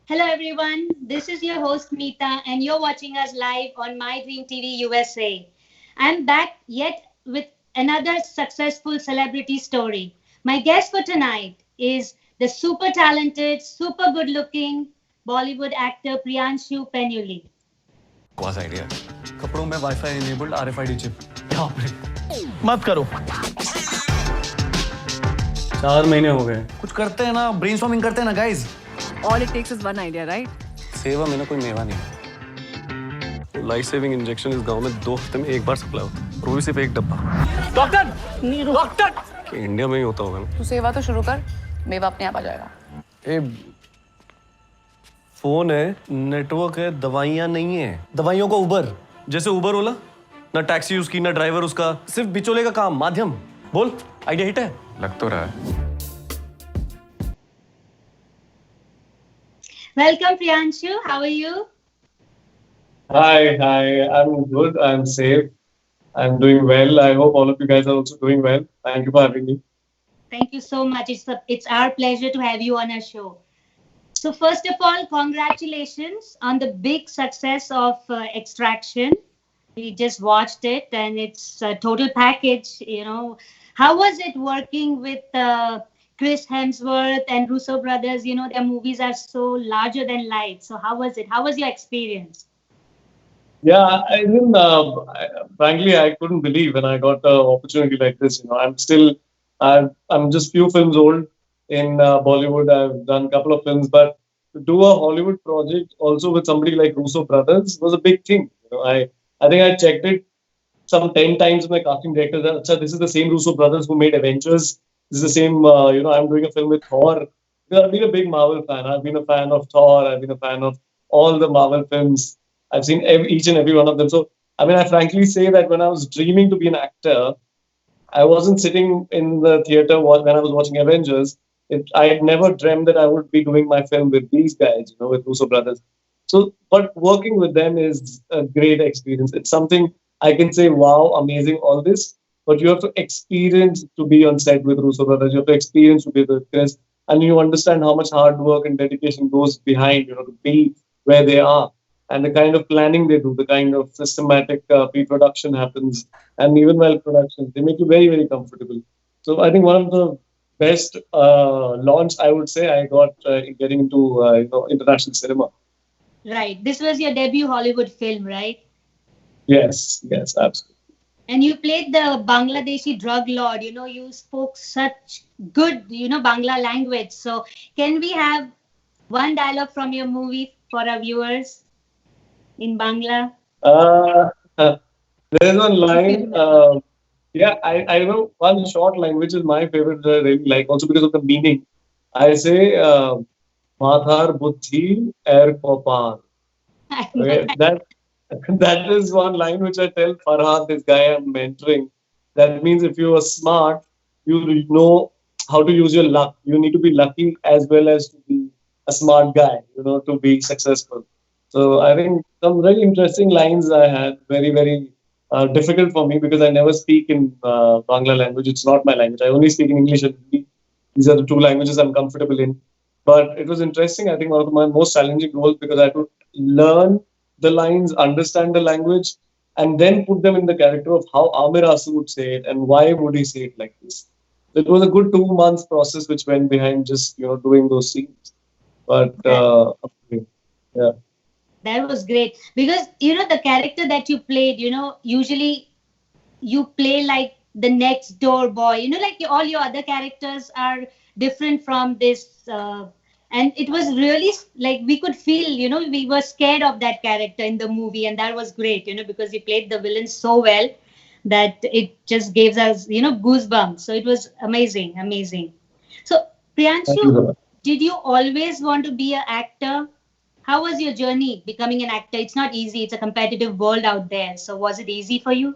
Hello everyone, this is your host Meeta and you're watching us live on My Dream TV USA. I'm back yet with another successful celebrity story. My guest for tonight is the super talented, super good looking Bollywood actor Priyanshu Penuli. बकवास idea है कपड़ों में wifi enabled RFID chip यहाँ पे मत करो। 4 महीने हो गए। कुछ करते हैं ना ब्रेनस्टॉर्मिंग करते हैं ना guys All it takes is one idea, right? सेवा में ना कोई मेवा नहीं लाइफ सेविंग इंजेक्शन इस गांव में 2 हफ्ते में एक बार सप्लाई होता है और वो भी सिर्फ एक डब्बा डॉक्टर, नीरू डॉक्टर। कि इंडिया में ही होता होगा ना तू सेवा तो शुरू कर, मेवा अपने आप आ जाएगा। ए फोन है नेटवर्क है दवाइयाँ नहीं है दवाइयों का उबर जैसे उबर ओला ना टैक्सी यूज की ना ड्राइवर उसका सिर्फ बिचौले का काम माध्यम बोल आइडिया हिट है लग तो रहा है Welcome Priyanshu, how are you? Hi. I'm good. I'm safe. I'm doing well. I hope all of you guys are also doing well. Thank you for having me. Thank you so much. It's our pleasure to have you on our show. So first of all, congratulations on the big success of Extraction. We just watched it, and it's a total package. How was it working with Chris Hemsworth and Russo brothers? Their movies are so larger than life. So how was it? How was your experience? Yeah, frankly, I couldn't believe when I got an opportunity like this. I'm just few films old in Bollywood. I've done a couple of films, but to do a Hollywood project also with somebody like Russo brothers was a big thing. I think I checked it some 10 times with my casting director. That, this is the same Russo brothers who made Avengers. This is the same, I'm doing a film with Thor. Because I've been a big Marvel fan. I've been a fan of Thor. I've been a fan of all the Marvel films. I've seen each and every one of them. So, I frankly say that when I was dreaming to be an actor, I wasn't sitting in the theater when I was watching Avengers. I had never dreamt that I would be doing my film with these guys, with Russo brothers. So, but working with them is a great experience. It's something I can say, wow, amazing, all this. But you have to experience to be on set with Russo brothers. You have to experience to be with Chris, and you understand how much hard work and dedication goes behind, to be where they are, and the kind of planning they do, the kind of systematic pre-production happens, and even while production, they make you very, very comfortable. So I think one of the best launch I would say I got getting into international cinema. Right. This was your debut Hollywood film, right? Yes, absolutely. And you played the Bangladeshi drug lord. You spoke such good, Bangla language. So can we have one dialogue from your movie for our viewers in Bangla? There's one line. I know one short line, which is my favorite. I really like, also because of the meaning. I say, Madhar Buddhi Er Kopan. Okay, that is one line which I tell Farhan, this guy I'm mentoring. That means if you are smart, you know how to use your luck. You need to be lucky as well as to be a smart guy, to be successful. So I think some very interesting lines I had, very, very difficult for me because I never speak in Bangla language. It's not my language. I only speak in English and Hindi. These are the 2 languages I'm comfortable in. But it was interesting. I think one of my most challenging roles because I had to learn the lines, understand the language, and then put them in the character of how Amir Asu would say it and why would he say it like this. So it was a good 2 months process which went behind just doing those scenes. But yeah. That was great because the character that you played, usually you play like the next door boy, like all your other characters are different from this and it was really like we could feel, we were scared of that character in the movie, and that was great, because you played the villain so well that it just gave us, goosebumps. So it was amazing. So Priyanshu, did you always want to be an actor? How was your journey becoming an actor? It's not easy. It's a competitive world out there. So was it easy for you?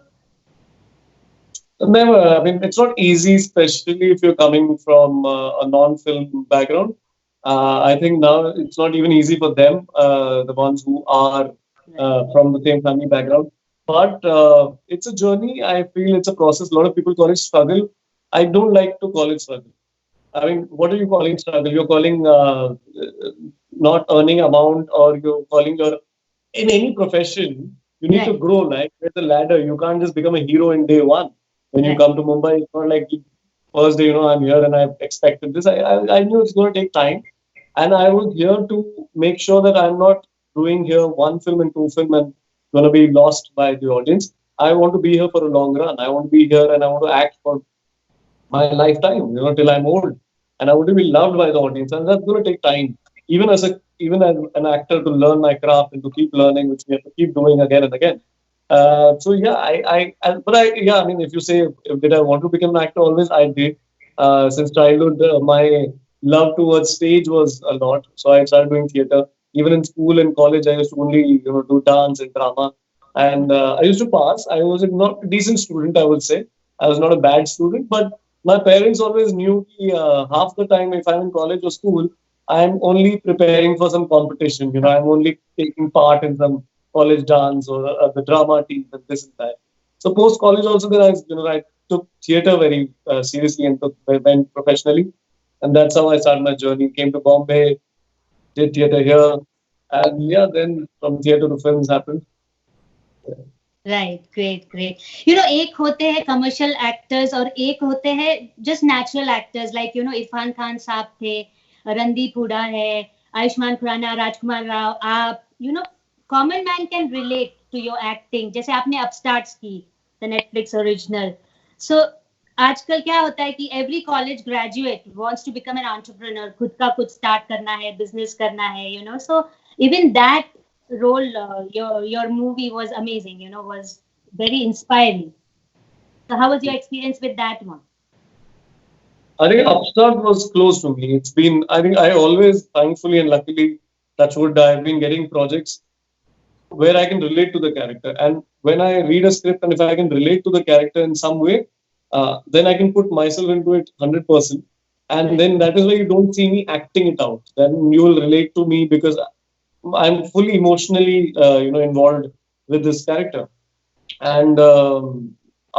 Never. It's not easy, especially if you're coming from a non-film background. I think now it's not even easy for them, the ones who are from the same family background. But it's a journey. I feel it's a process. A lot of people call it struggle. I don't like to call it struggle. I mean, what are you calling struggle? You're calling not earning amount, or you're calling your in any profession. You need to Right. grow. Like there's a ladder. You can't just become a hero in day one. When you Right. come to Mumbai, it's not like first day. I'm here and I've expected this. I knew it's going to take time, and I was here to make sure that I'm not doing here one film and two film and going to be lost by the audience. I want to be here for a long run. I want to be here and I want to act for my lifetime, till I'm old. And I want to be loved by the audience. And that's going to take time. Even as an actor to learn my craft and to keep learning, which we have to keep doing again and again. So yeah, I mean, if you say, did I want to become an actor always, I did. Since childhood, my love towards stage was a lot. So I started doing theater. Even in school and college, I used to only, do dance and drama. And I used to pass. I was a not decent student, I would say. I was not a bad student, but my parents always knew half the time if I'm in college or school, I'm only preparing for some competition. I'm only taking part in some college dance or the drama team and this and that. So post college also, then I took theater very seriously and went professionally, and that's how I started my journey. Came to Bombay, did theater here, and yeah, then from theater to films happened. Right, great great. एक होते हैं commercial actors और एक होते हैं just natural actors, like Irfan Khan साहब थे, रणदीप हुडा है, आयुष्मान खुराना, राजकुमार राव. आप common man can relate to your acting, जैसे आपने अपस्टार्ट्स की द नेटफ्लिक्स ओरिजिनल. सो आजकल क्या होता है कि every college graduate wants to become an entrepreneur, खुद का कुछ स्टार्ट करना है, बिजनेस करना है. So even that role, your movie was amazing, was very inspiring. So how was your experience with that one? I think Upstart was close to me. It's been, I think I always, thankfully and luckily, touch wood, I've been getting projects where I can relate to the character. And when I read a script and if I can relate to the character in some way, then I can put myself into it 100%. And then that is why you don't see me acting it out. Then you will relate to me because I'm fully emotionally, involved with this character. And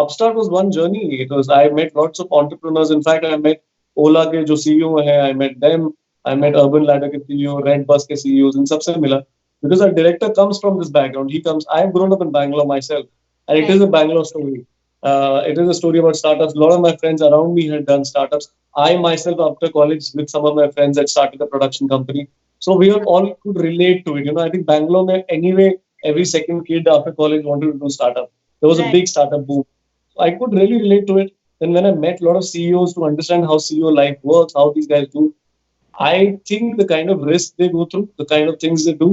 Upstart was one journey. It was, I met lots of entrepreneurs. In fact, I met Ola ke jo CEO hai. I met them. I met Urban Ladder ke CEO, Red Bus ke CEOs, and सबसे मिला. Because our director comes from this background. I've grown up in Bangalore myself, and it is a Bangalore story. It is a story about startups. A lot of my friends around me had done startups. I myself, after college, with some of my friends, had started a production company. So we all could relate to it. I think Bangalore, anyway, every second kid after college wanted to do startup. There was a big startup boom. So I could really relate to it. Then when I met a lot of CEOs to understand how CEO life works, how these guys do, I think the kind of risk they go through, the kind of things they do,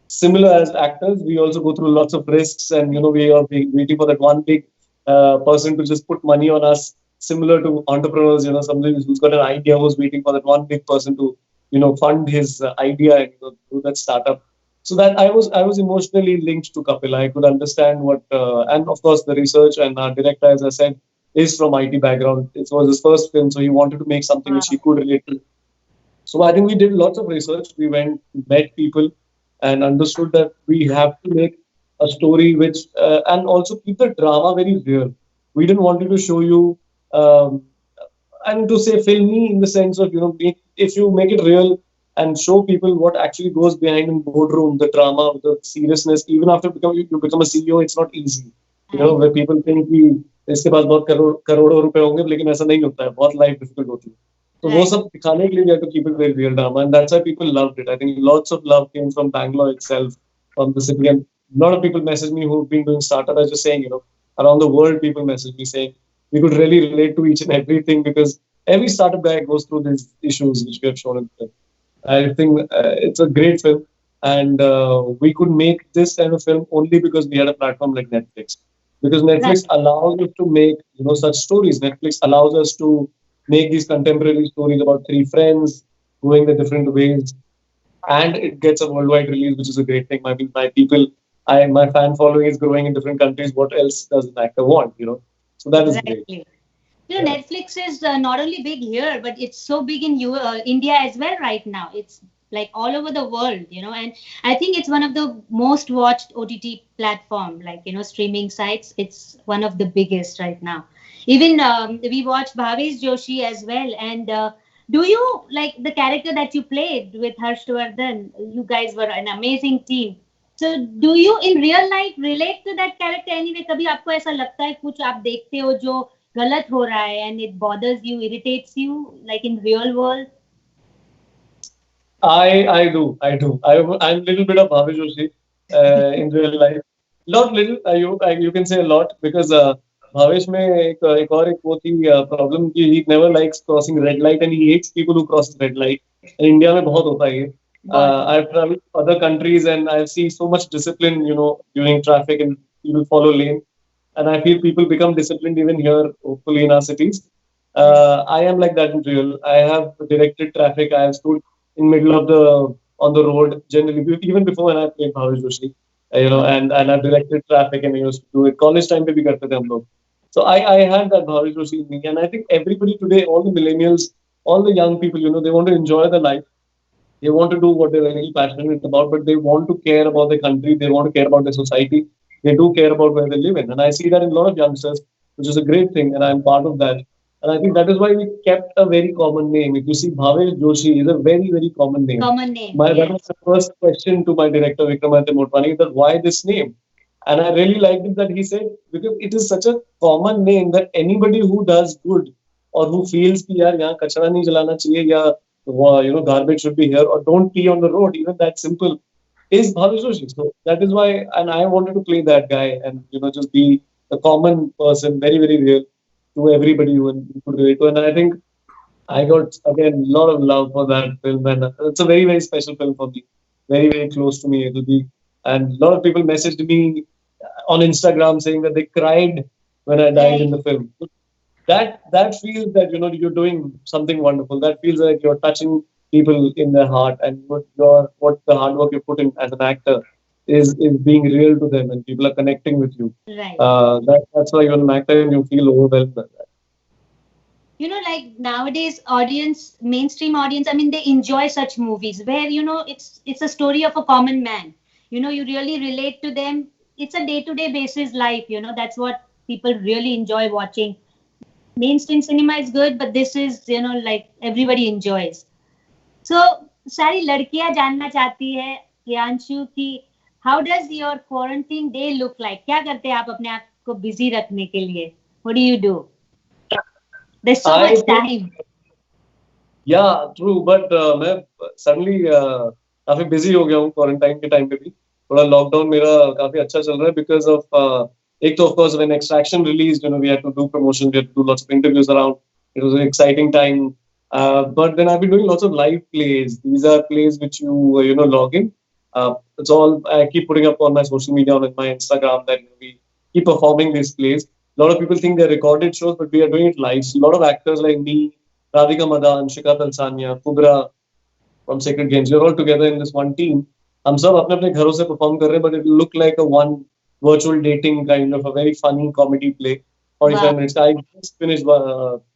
similar as actors, we also go through lots of risks, and we are waiting for that one big person to just put money on us. Similar to entrepreneurs, somebody who's got an idea who's waiting for that one big person to fund his idea and do that startup. So that I was emotionally linked to Kapil. I could understand what, and of course the research, and our director, as I said, is from IT background. It was his first film, so he wanted to make something which he could relate to. So I think we did lots of research. We went, met people, and understood that we have to make a story which, and also keep the drama very real. We didn't want to show you, and to say filmy in the sense of, if you make it real and show people what actually goes behind in boardroom, the drama, the seriousness, even after you become a CEO, it's not easy. Where people think कि इसके पास बहुत करोड़ों रुपए होंगे, लेकिन ऐसा नहीं होता है, बहुत life difficult होती है. So वो सब दिखाने के लिए we have to keep it very real drama, and that's why people loved it. I think lots of love came from Bangalore itself, from the city, and a lot of people message me who've been doing startup. I was just saying, around the world, people message me saying we could really relate to each and everything because every startup guy goes through these issues which we have shown in the film. I think it's a great film, and we could make this kind of film only because we had a platform like Netflix. Because Netflix allows us to make such stories. Netflix allows us to make these contemporary stories about three friends going the different ways, and it gets a worldwide release, which is a great thing. I mean, my fan following is growing in different countries. What else does an actor want? So that is great. Netflix is not only big here, but it's so big in India as well right now. It's like all over the world, and I think it's one of the most watched OTT platform, like, streaming sites. It's one of the biggest right now. Even we watched Bhavesh Joshi as well. And Do you like the character that you played with Harshvardhan? You guys were an amazing team. So do you in real life relate to that character anyway? कभी आपको ऐसा लगता है कुछ आप देखते हो जो गलत हो रहा है and it bothers you, irritates you, like in real world? I do. I'm a little bit of Bhavesh Joshi in real life. Not little. You can say a lot because Bhavesh में एक और एक वो थी problem कि he never likes crossing red light and he hates people who cross red light. And India में बहुत होता है ये. I've traveled to other countries and I've seen so much discipline, during traffic and people follow lane. And I feel people become disciplined even here, hopefully in our cities. I am like that in real. I have directed traffic. I have stood in middle of the on the road generally, even before when I played Bhavesh Joshi, and I've directed traffic and I used to do it. College time pe bhi karte the hum log. So I had that Bhavesh Joshi in me, and I think everybody today, all the millennials, all the young people, they want to enjoy the life. They want to do what they're really passionate about, but they want to care about their country. They want to care about their society. They do care about where they live in. And I see that in a lot of youngsters, which is a great thing. And I'm part of that. And I think that is why we kept a very common name. If you see, Bhavesh Joshi is a very, very common name. Common name. That was the first question to my director, Vikramaditya Motwani, that why this name? And I really liked it that he said, because it is such a common name that anybody who does good or who feels कि यार यहाँ कचरा नहीं जलाना चाहिए या garbage should be here or don't pee on the road, even that simple, is Bhavesh Joshi. So that is why, and I wanted to play that guy and just be a common person, very, very real to everybody who could relate to. And I think I got again a lot of love for that film, and it's a very, very special film for me. Very, very close to me. It'll be, and a lot of people messaged me on Instagram saying that they cried when I died in the film. That feels that you're doing something wonderful. That feels like you're touching people in their heart, and what the hard work you put in as an actor is being real to them, and people are connecting with you. Right. That's why you're an actor and you feel overwhelmed by that. Like nowadays mainstream audience, I mean, they enjoy such movies where, it's a story of a common man. You really relate to them. It's a day-to-day basis life, that's what people really enjoy watching. Mainstream cinema is good, but this is, like everybody enjoys. So, सारी लड़कियां जानना चाहती है प्रियांशु की how does your quarantine day look like? क्या करते हैं आप अपने आप को busy रखने के लिए? What do you do? There's so much time. Yeah, true. But मैं suddenly काफी busy हो गया हूँ quarantine के time पे भी. थोड़ा lockdown मेरा काफी अच्छा चल रहा है because of एक तो of course when Extraction released, we had to do promotion, we had to do lots of interviews around. It was an exciting time. But then I've been doing lots of live plays. These are plays which you log in. It's all I keep putting up on my social media, on my Instagram, that we keep performing these plays. A lot of people think they're recorded shows, but we are doing it live. So a lot of actors like me, Radhika Madan, Shikha Talsania, Kubra from Sacred Games, we're all together in this one team. हम सब अपने अपने घरों से perform कर रहे हैं, but it will look like a one virtual dating kind of a very funny comedy play. 45 minutes. I just finished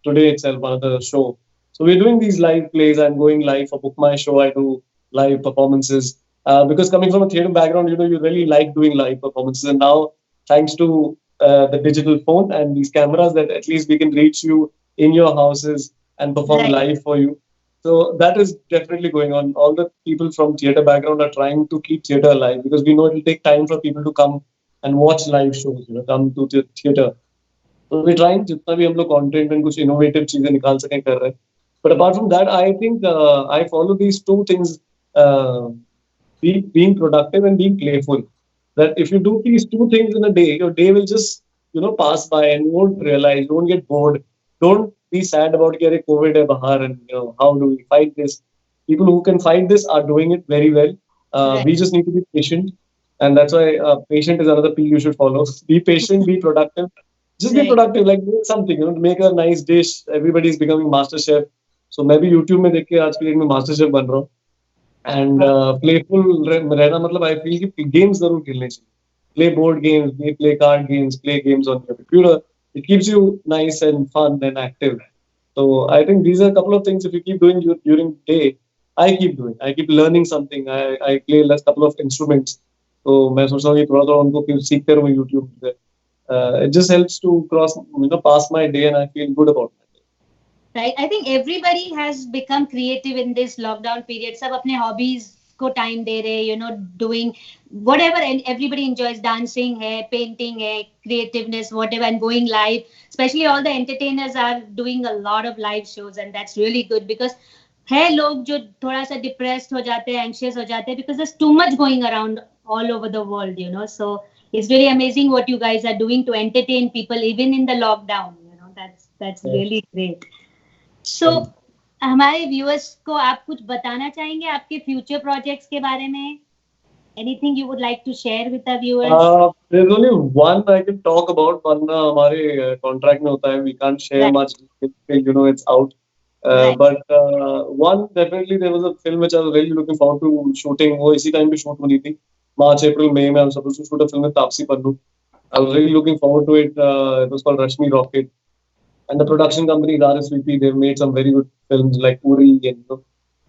today itself another show. So we're doing these live plays. I'm going live for Book My Show. I do live performances. Because coming from a theatre background, you really like doing live performances. And now, thanks to the digital phone and these cameras, that at least we can reach you in your houses and perform live for you. So that is definitely going on. All the people from theatre background are trying to keep theatre alive because we know it will take time for people to come and watch live shows, come to the theatre. So we're trying जितना भी हम लोग content and कुछ innovative चीजें निकाल सकें कर रहे हैं. But apart from that, I think I follow these two things: being productive and being playful. That if you do these two things in a day, your day will just pass by and you won't realize, you won't get bored. Don't be sad about getting COVID hai bahar and how do we fight this. People who can fight this are doing it very well. We just need to be patient. And that's why patient is another P you should follow. Be patient, be productive. Just be productive, like make something, make a nice dish. Everybody is becoming master chef. So maybe YouTube में देख के आज के date में master chef बन रहा हूँ. And playful रहना मतलब I feel कि games जरूर खेलने चाहिए. Play board games, play card games, play games on your computer. It keeps you nice and fun and active. So I think these are a couple of things if you keep doing during the day. I keep doing. I keep learning something. I play a couple of instruments. तो मैं सोच रहा हूँ कि थोड़ा उनको फिर सीखते रहूँ YouTube पे. It just helps to pass my day and I feel good about it. Right. I think everybody has become creative in this lockdown period. सब अपने hobbies को time दे रहे, doing whatever, and everybody enjoys dancing है, painting है, creativeness, whatever, and going live. Especially all the entertainers are doing a lot of live shows, and that's really good because है लोग जो थोड़ा सा depressed हो जाते हैं, anxious हो जाते हैं because there's too much going around all over the world. So it's really amazing what you guys are doing to entertain people even in the lockdown. That's really great. सो हमारे viewers को आप कुछ बताना चाहेंगे आपके फ्यूचर प्रोजेक्ट्स के बारे में? Anything you would like to share with our viewers? There's only one I can talk about. One हमारे contract में होता है. We can't share Right. much. It's out. Right. But one definitely there was a film which I was really looking forward to shooting. वो इसी time पे shoot होनी थी. March, April, May में I'm supposed to shoot a film with Taapsee Pannu. I was really looking forward to it. It was called Rashmi Rocket. And the production company is RSVP. They've made some very good films like Uri, and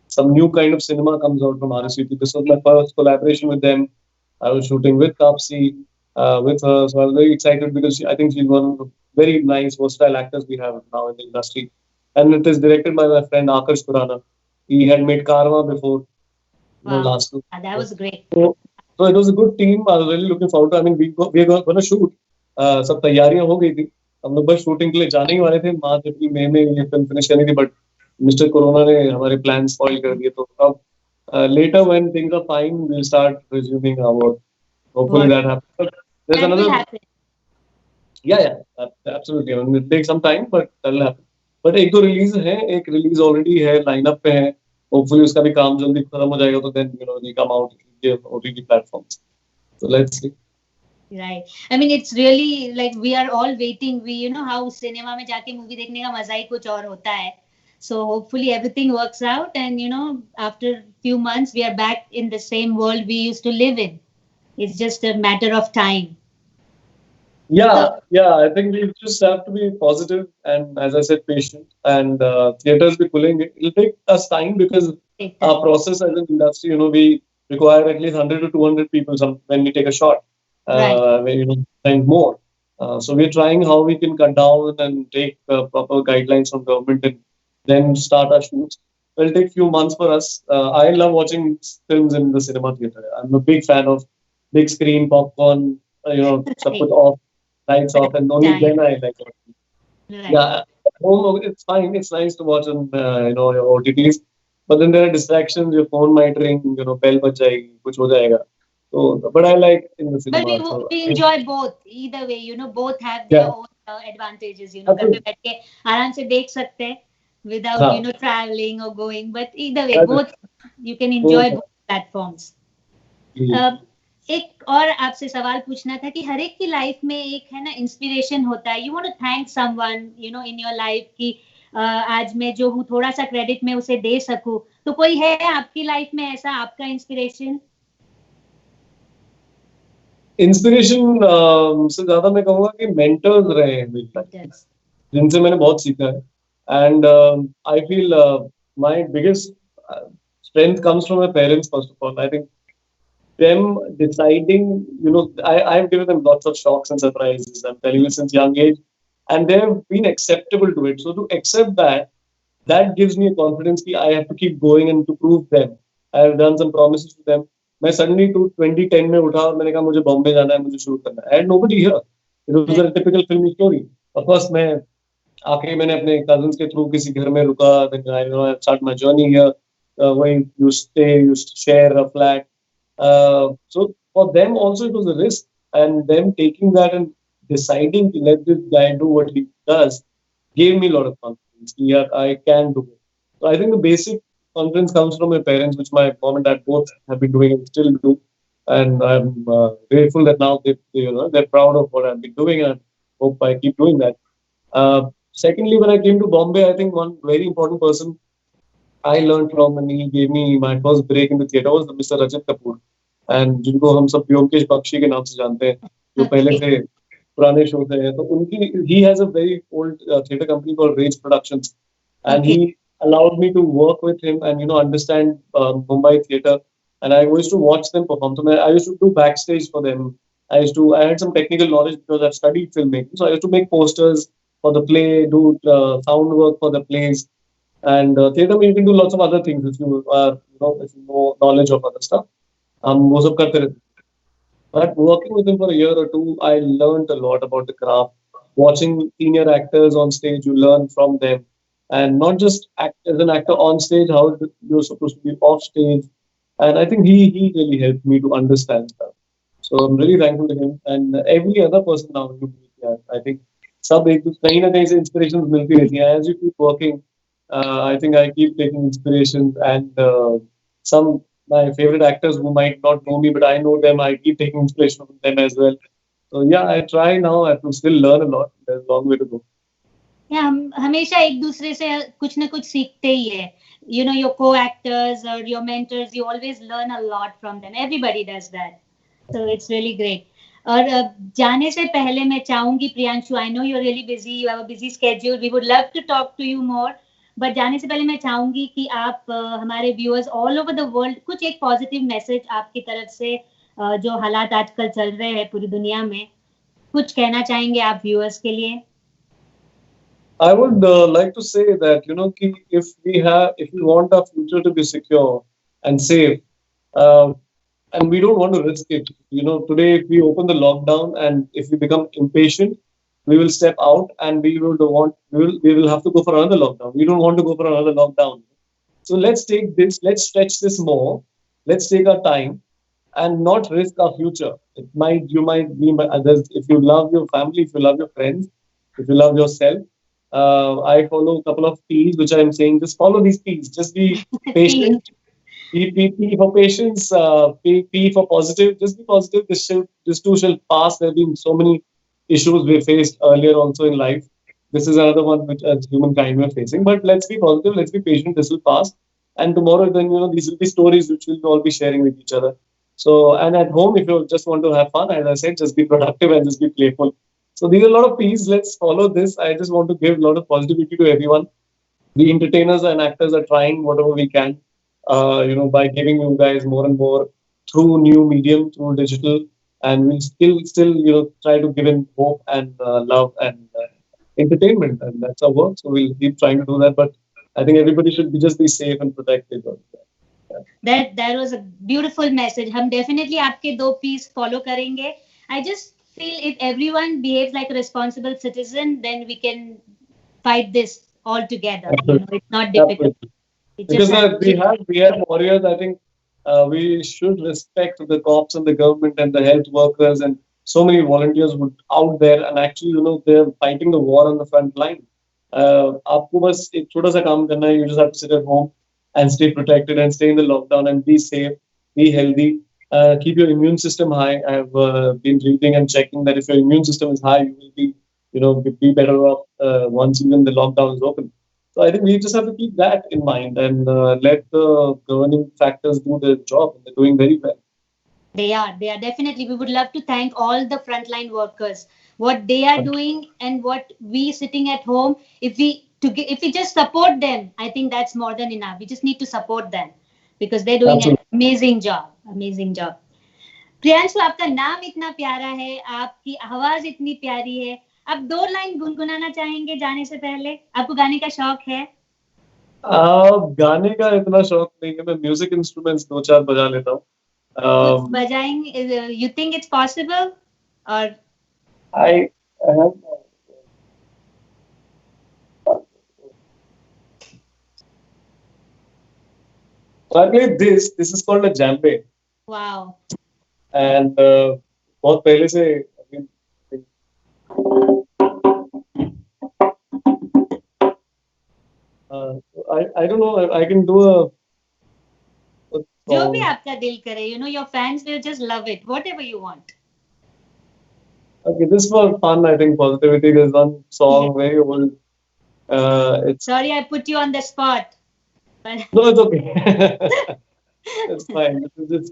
some new kind of cinema comes out from RSVP. This was my first collaboration with them. I was shooting with Taapsee, with her, so I was very excited because I think she's one of the very nice, versatile actors we have now in the industry. And it is directed by my friend Akash Khurana. He had made Karma before, Wow. last two. That was great. So it was a good team. I was really looking forward to. I mean, we are going to shoot. सब तैयारियां हो गई थी. हम लोग बस shooting के लिए जाने ही वाले थे. मार्च अप्रैल मई में ये फिल्म फिनिश करनी थी, बट मिस्टर कोरोना ने हमारे प्लान स्पॉइल कर दिए. तो अब later when things are fine, we'll start resuming our work. Hopefully that happens. But there's That will another. happen. Yeah, absolutely. I mean, it takes some time, but that'll happen. But एक दो release है, एक release already है, lineup पे है. Hopefully उसका भी काम जल्दी खत्म हो जाएगा, तो then they come out on OTT platforms. So let's see. Right. I mean, it's really like we are all waiting. We, how cinema में जाके movie देखने का मजा ही कुछ और होता है. So hopefully everything works out, and after few months we are back in the same world we used to live in. It's just a matter of time. Yeah. I think we just have to be positive and, as I said, patient. And theaters be pulling. It'll take us time because our process as an industry, we require at least 100 to 200 people when we take a shot. Right. And more. So we're trying how we can cut down and take proper guidelines from government and then start our shoots. It'll take few months for us. I love watching films in the cinema theater. I'm a big fan of big screen, popcorn, सब कुछ off, lights off, and only then I like it. Right. Yeah, at home it's fine. It's nice to watch on your OTTs, but then there are distractions. Your phone might ring. Bell बज जाएगी, कुछ हो जाएगा. So, but I like in the cinema. But we enjoy both. Either way, both have their own advantages. घर पे बैठ के आराम से देख सकते हैं without traveling or going. But either way, both you can enjoy both platforms. एक और आपसे सवाल पूछना था कि हर एक की लाइफ में एक है ना इंस्पिरेशन होता है. You want to thank someone in your life कि आज मैं जो हूँ थोड़ा सा क्रेडिट मैं उसे दे सकूं. तो कोई है आपकी लाइफ में ऐसा आपका इंस्पिरेशन? इंस्पिरेशन से ज्यादा मैं कहूँगा कि मेंटर्स रहे हैं मेरी लाइफ, जिनसे मैंने बहुत सीखा है. And I feel my biggest strength comes from my parents, first of all. I think them deciding, I've given them lots of shocks and surprises, I'm telling you, since young age, and they've been acceptable to it. So to accept that gives me a confidence that I have to keep going and to prove them. I have done some promises to them. मैं suddenly to 2010 में उठा और मैंने कहा मुझे बॉम्बे जाना है, मुझे शूट करना है. I had nobody here. It was a typical filmy story. Of course, मैं आके मैंने अपने cousins के through किसी घर में रुका. Then I start my journey here. Where you stay, you share a flat. So for them also it was a risk, and them taking that and deciding to let this guy do what he does gave me a lot of confidence. Yeah, I can do it. So I think the basic confidence comes from my parents, which my mom and dad both have been doing and still do. And I'm grateful that now they're proud of what I've been doing, and I hope I keep doing that. Secondly, when I came to Bombay, I think one very important person I learned from, and he gave me my first break in the theater, was Mr. Rajat Kapoor. And जिनको हम सब व्योमकेश बख्शी के नाम से जानते हैं, जो पहले से पुराने शो थे, तो उनकी he has a very old theater company called Rage Productions, and he allowed me to work with him and understand Mumbai theater, and I used to watch them perform. So I used to do backstage for them. I had some technical knowledge because I've studied filmmaking, so I used to make posters, for the play, do sound work for the plays, and theatre में you can do lots of other things if you if you know knowledge of other stuff. वो सब करते रहते. But working with him for a year or two, I learned a lot about the craft. Watching senior actors on stage, you learn from them, and not just act as an actor on stage, how you're supposed to be off stage. And I think he really helped me to understand stuff. So I'm really thankful to him and every other person now who meet here. I think सब एक कहीं ना कहीं से inspirations मिलती रहती हैं. As you keep working, I think I keep taking inspirations and some my favorite actors who might not know me, but I know them. I keep taking inspiration from them as well. So yeah, I try now. I have to still learn a lot. There's a long way to go. Yeah, हम हमेशा एक दूसरे से कुछ ना कुछ सीखते ही है. You know, your co-actors or your mentors, you always learn a lot from them. Everybody does that. So it's really great. और जाने से पहले मैं चाहूंगी Priyanshu, I know you're really busy, you have a busy schedule. We would love to talk to you more. But जाने से पहले मैं चाहूंगी कि आप हमारे viewers all over the world कुछ एक पॉजिटिव मैसेज आपकी तरफ से जो हालात आजकल चल रहे हैं पूरी दुनिया में, कुछ कहना चाहेंगे आप व्यूअर्स के लिए? I would like to say that if we want our future to be secure and safe, and we don't want to risk it. Today if we open the lockdown and if we become impatient, we will step out and we will have to go for another lockdown. We don't want to go for another lockdown. So let's stretch this more. Let's take our time and not risk our future. You might be others. If you love your family, if you love your friends, if you love yourself, I follow a couple of P's, which I'm saying, just follow these P's. Just be patient. P for patience, P for positive. Just be positive. This too shall pass. There have been so many issues we faced earlier also in life. This is another one which as humankind we're facing. But let's be positive, let's be patient, this will pass. And tomorrow then, these will be stories which we'll all be sharing with each other. So, and at home, if you just want to have fun, as I said, just be productive and just be playful. So these are a lot of P's. Let's follow this. I just want to give a lot of positivity to everyone. The entertainers and actors are trying whatever we can, by giving you guys more and more through new medium, through digital. And we'll still try to give in hope and love and entertainment, and that's our work. So we'll keep trying to do that. But I think everybody should just be safe and protected. That was a beautiful message. हम definitely आपके दो P's follow करेंगे. I just feel if everyone behaves like a responsible citizen, then we can fight this all together. It's not difficult. Because we have warriors. I think. We should respect the cops and the government and the health workers and so many volunteers out there, and actually, they're fighting the war on the front line. आपको बस एक छोटा सा काम करना है. You just have to sit at home and stay protected and stay in the lockdown and be safe, be healthy, keep your immune system high. I've been reading and checking that if your immune system is high, you will be better off once even the lockdown is open. So I think we just have to keep that in mind and let the governing factors do their job. They're doing very well. They are definitely. We would love to thank all the frontline workers. What they are doing and what we sitting at home, if we just support them, I think that's more than enough. We just need to support them because they're doing an amazing job. Amazing job. Priyanshu, आपका नाम इतना प्यारा है, आपकी आवाज इतनी प्यारी है. आप दो लाइन गुनगुनाना चाहेंगे जाने से पहले? आपको गाने का शौक है? गाने का इतना शौक नहीं है. मैं म्यूजिक इंस्ट्रूमेंट्स 2-4 बजा लेता हूँ. बजाएंगे? You think it's possible? Or I have. I played this. This is called a djembe. Wow. And बहुत पहले से I don't know. I can do a. जो भी आपका दिल करे, your fans will just love it. Whatever you want. Okay, this was fun. I think positivity. There's one song very old. Sorry, I put you on the spot. No, it's okay. It's fine.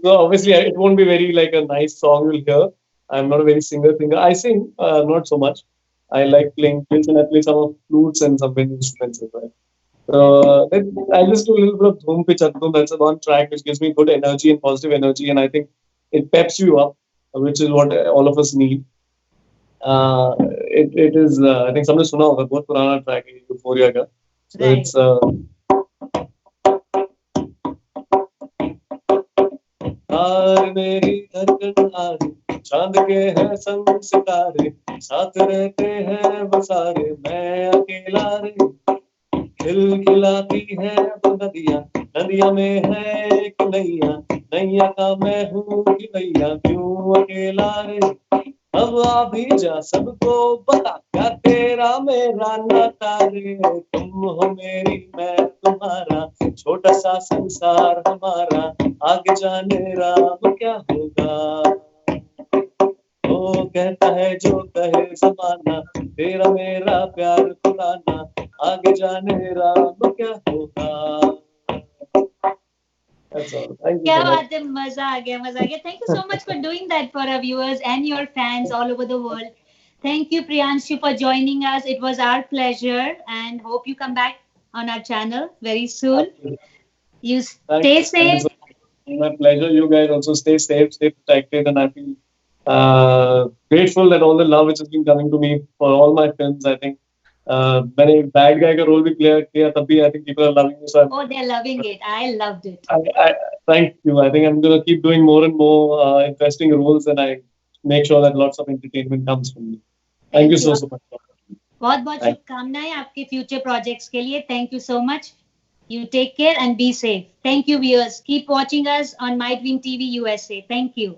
Obviously, it won't be very like a nice song you'll hear. I'm not a very singer. I sing, not so much. I like playing flutes and I play some of flutes and some wind instruments as well. I just do a little bit of Dhoom Pe Chak Dhoom. That's one track which gives me good energy and positive energy, and I think it peps you up, which is what all of us need. it is I think सबने सुना होगा, बहुत पुराना track है euphoria का. So Right. it's are मेरी धड़कन आरे, चांद के हैं संग सितारे, साथ रहते हैं वो सारे, मैं अकेला रे. खिलखिलाती है वो नदियाँ, नदियाँ में है एक नैया, नैया का मैं हूँ कि भैया, क्यों अकेला रे. अब आ भी जा सबको बता, क्या तेरा मेरा नाता रे. तुम हो मेरी मैं तुम्हारा, छोटा सा संसार हमारा, आगे जाने राम क्या होगा. वो कहता है जो कहे जमाना, तेरा मेरा प्यार पुराना, आगे जाने राम क्या होगा. That's all. Thank you क्या so much. बात है, मजा आ गया, मजा आ गया. Thank you so much for doing that for our viewers and your fans all over the world. Thank you, Priyanshu, for joining us. It was our pleasure, and hope you come back on our channel very soon. You Thank stay you. Thank you safe. so much. My pleasure. You guys also stay safe, stay protected, and I feel grateful that all the love which has been coming to me for all my films. I think मैंने एक bad guy का role भी play किया, तब भी I think people are loving me. So Oh, they're loving it. I loved it. I thank you. I think I'm gonna keep doing more and more interesting roles, and I make sure that lots of entertainment comes from me. Thank you so much. बहुत बहुत Thank- शुभकामनाएं आपके future projects के लिए. Thank you so much. You take care and be safe. Thank you, viewers. Keep watching us on My Dream TV USA. Thank you.